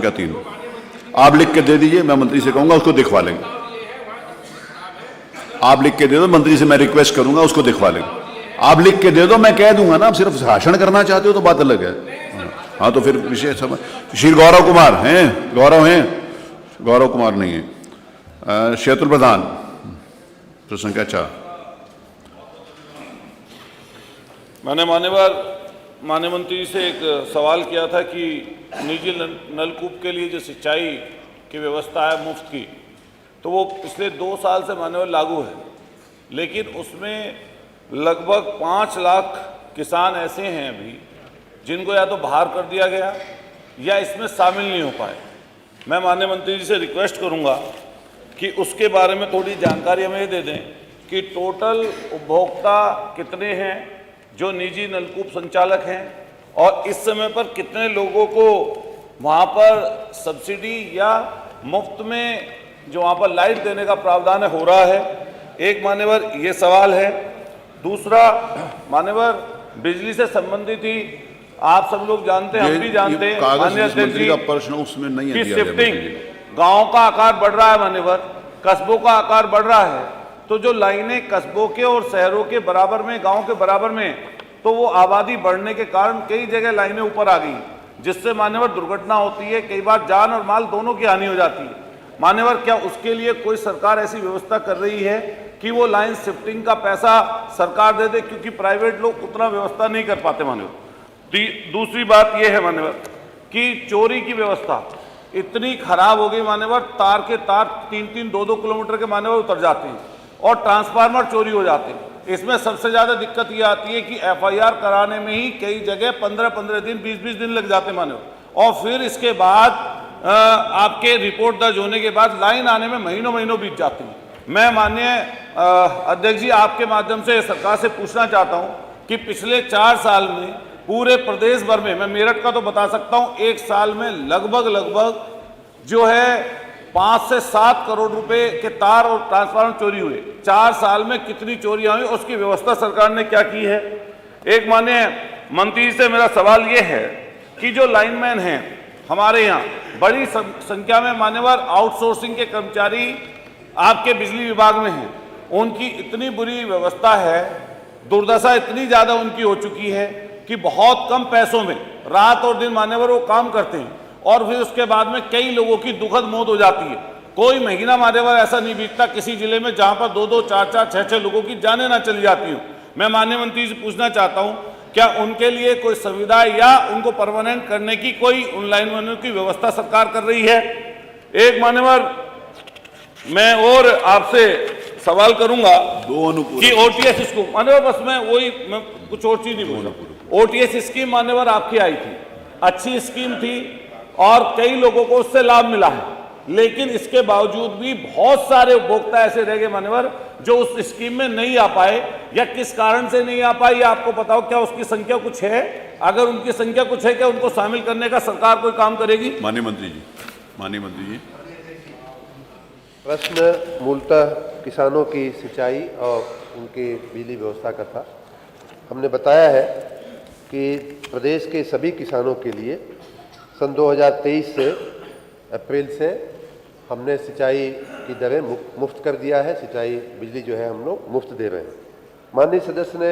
का 3 आप लिख के दे दीजिए, मैं मंत्री से कहूंगा उसको दिखवा लेंगे। आप लिख के दे दो, मंत्री से मैं रिक्वेस्ट करूंगा उसको दिखवा लेंगे। आप लिख के दे दो, मैं कह दूंगा ना। आप सिर्फ भाषण करना चाहते हो तो बात अलग है। हाँ तो फिर विषय समझ। श्री गौरव कुमार हैं? गौरव हैं? गौरव कुमार नहीं है। शैतुल प्रधान प्रश्न संख्या 4। मैंने माननीय मंत्री से एक सवाल किया था कि निजी नलकूप के लिए जो सिंचाई की व्यवस्था है मुफ्त की, तो वो पिछले 2 साल से माननीय लागू है, लेकिन उसमें लगभग 5 लाख किसान ऐसे हैं अभी जिनको या तो बाहर कर दिया गया या इसमें शामिल नहीं हो पाए। मैं माननीय मंत्री जी से रिक्वेस्ट करूंगा कि उसके बारे में थोड़ी जानकारी हमें दे दें कि टोटल उपभोक्ता कितने हैं जो निजी नलकूप संचालक हैं, और इस समय पर कितने लोगों को वहाँ पर सब्सिडी या मुफ्त में जो वहाँ पर लाइट देने का प्रावधान है हो रहा है। एक मान्यवर ये सवाल है। दूसरा मान्यवर बिजली से संबंधित ही आप सब लोग जानते हैं, हम भी जानते हैं माननीय अध्यक्ष जी, का प्रश्न उसमें नहीं है। शिफ्टिंग गाँव का आकार बढ़ रहा है मान्यवर, कस्बों का आकार बढ़ रहा है, तो जो लाइनें कस्बों के और शहरों के बराबर में, गांव के बराबर में, तो वो आबादी बढ़ने के कारण कई जगह लाइनें ऊपर आ गई, जिससे मान्यवर दुर्घटना होती है, कई बार जान और माल दोनों की हानि हो जाती है। मान्यवर क्या उसके लिए कोई सरकार ऐसी व्यवस्था कर रही है कि वो लाइन शिफ्टिंग का पैसा सरकार दे दे, क्योंकि प्राइवेट लोग उतना व्यवस्था नहीं कर पाते मान्यवर। दूसरी बात ये है मान्यवर कि चोरी की व्यवस्था इतनी खराब हो गई मान्यवर, तार के तार 3-3, 2-2 किलोमीटर के मान्यवर उतर जाते हैं और ट्रांसफार्मर चोरी हो जाते हैं। इसमें सबसे ज़्यादा दिक्कत ये आती है कि एफआईआर कराने में ही कई जगह 15-15 दिन, 20-20 दिन लग जाते मान्यवर, और फिर इसके बाद आपके रिपोर्ट दर्ज होने के बाद लाइन आने में महीनों बीत जाते हैं। मैं माननीय अध्यक्ष जी आपके माध्यम से सरकार से पूछना चाहता हूँ कि पिछले 4 साल में पूरे प्रदेश भर में, मैं मेरठ का तो बता सकता हूँ, 1 साल में लगभग जो है 5 से 7 करोड़ रुपए के तार और ट्रांसफार्मर चोरी हुए। 4 साल में कितनी चोरियां हुई, उसकी व्यवस्था सरकार ने क्या की है? एक माननीय मंत्री से मेरा सवाल ये है कि जो लाइनमैन हैं हमारे यहाँ, बड़ी संख्या में मान्यवर आउटसोर्सिंग के कर्मचारी आपके बिजली विभाग में हैं, उनकी इतनी बुरी व्यवस्था है, दुर्दशा इतनी ज़्यादा उनकी हो चुकी है कि बहुत कम पैसों में रात और दिन मान्यवर वो काम करते हैं, और फिर उसके बाद में कई लोगों की दुखद मौत हो जाती है। कोई महीना मान्यवर ऐसा नहीं बीतता किसी जिले में जहां पर 2-2, 4-4, 6-6 लोगों की जानें ना चली जाती हो। मैं माननीय मंत्री से पूछना चाहता हूं, क्या उनके लिए कोई सुविधा या उनको परमानेंट करने की कोई ऑनलाइन बनने की व्यवस्था सरकार कर रही है? एक मान्यवर मैं और आपसे सवाल करूंगा कि ओटीएस स्कीम, मान्यवर बस मैं कुछ और चीज नहीं बोल रहा। ओटीएस स्कीम मान्यवर आपकी आई थी, अच्छी स्कीम थी और कई लोगों को उससे लाभ मिला है, लेकिन इसके बावजूद भी बहुत सारे उपभोक्ता ऐसे रह गए मान्यवर जो उस स्कीम में नहीं आ पाए, या किस कारण से नहीं आ पाए या आपको बताओ, क्या उसकी संख्या कुछ है? अगर उनकी संख्या कुछ है, क्या उनको शामिल करने का सरकार कोई काम करेगी? माननीय मंत्री जी। प्रश्न मूलतः किसानों की सिंचाई और उनकी बिजली व्यवस्था का था। हमने बताया है कि प्रदेश के सभी किसानों के लिए सन 2023 से अप्रैल से हमने सिंचाई की दरें मुफ्त कर दिया है। सिंचाई बिजली जो है हम लोग मुफ्त दे रहे हैं। माननीय सदस्य ने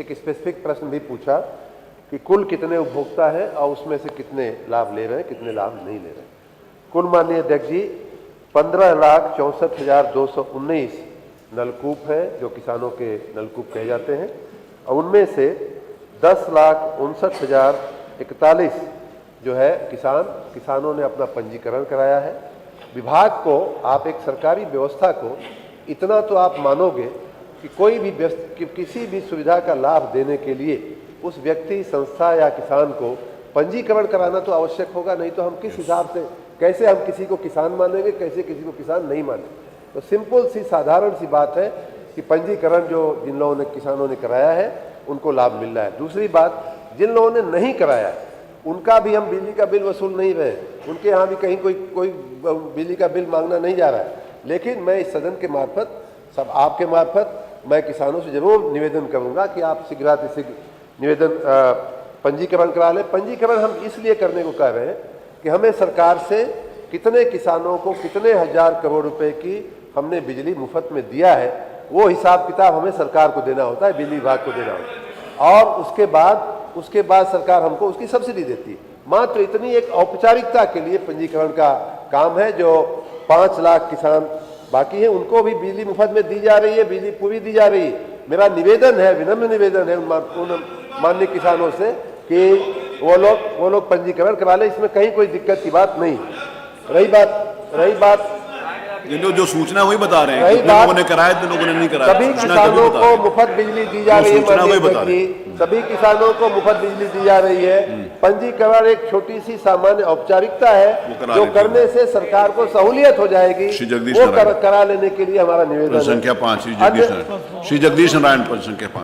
एक स्पेसिफिक प्रश्न भी पूछा कि कुल कितने उपभोक्ता हैं और उसमें से कितने लाभ ले रहे हैं, कितने लाभ नहीं ले रहे हैं। कुल माननीय अध्यक्ष जी 15,64,219 नलकूप हैं जो किसानों के नलकूप कहे जाते हैं, और उनमें से 10,59,041 जो है किसानों ने अपना पंजीकरण कराया है। विभाग को, आप एक सरकारी व्यवस्था को, इतना तो आप मानोगे कि कोई भी किसी भी सुविधा का लाभ देने के लिए उस व्यक्ति, संस्था या किसान को पंजीकरण कराना तो आवश्यक होगा, नहीं तो हम किस हिसाब से, कैसे हम किसी को किसान मानेंगे, कैसे किसी को किसान नहीं मानेंगे। तो सिंपल सी साधारण सी बात है कि पंजीकरण जो जिन लोगों ने, किसानों ने कराया है, उनको लाभ मिल रहा है। दूसरी बात, जिन लोगों ने नहीं कराया उनका भी हम बिजली का बिल वसूल नहीं रहे, उनके यहाँ भी कहीं कोई बिजली का बिल मांगना नहीं जा रहा है। लेकिन मैं इस सदन के मार्फत, सब आपके मार्फत, मैं किसानों से जरूर निवेदन करूँगा कि आप शीघ्र निवेदन पंजीकरण करा लें। पंजीकरण हम इसलिए करने को कह रहे हैं कि हमें सरकार से कितने किसानों को कितने हजार करोड़ रुपए की हमने बिजली मुफ्त में दिया है, वो हिसाब किताब हमें सरकार को देना होता है, बिजली विभाग को देना होता है। और उसके बाद सरकार हमको उसकी सब्सिडी देती है। मात्र इतनी एक औपचारिकता के लिए पंजीकरण का काम है। जो 5 लाख किसान बाकी हैं उनको भी बिजली मुफ्त में दी जा रही है, बिजली पूरी दी जा रही है। मेरा निवेदन है, विनम्र निवेदन है उन माननीय किसानों से कि वो लोग पंजीकरण करा ले, इसमें कहीं कोई दिक्कत की बात नहीं। रही बात ये जो सूचना वही बता रहे हैं, रही कितने लोगों ने कराया, कितने लोगों ने नहीं कराया। सभी सूचना किसानों बता को रहे हैं। मुफ्त बिजली दी जा रही है, सूचना वही बता माननीय अध्यक्ष जी, सभी किसानों को मुफ्त बिजली दी जा रही है। पंजीकरण एक छोटी सी सामान्य औपचारिकता है जो करने से सरकार को सहूलियत हो जाएगी, श्री जगदीश वो नारायण। करा लेने के लिए हमारा निवेदन है। संख्या 5 श्री जगदीश नारायण, पद संख्या 5।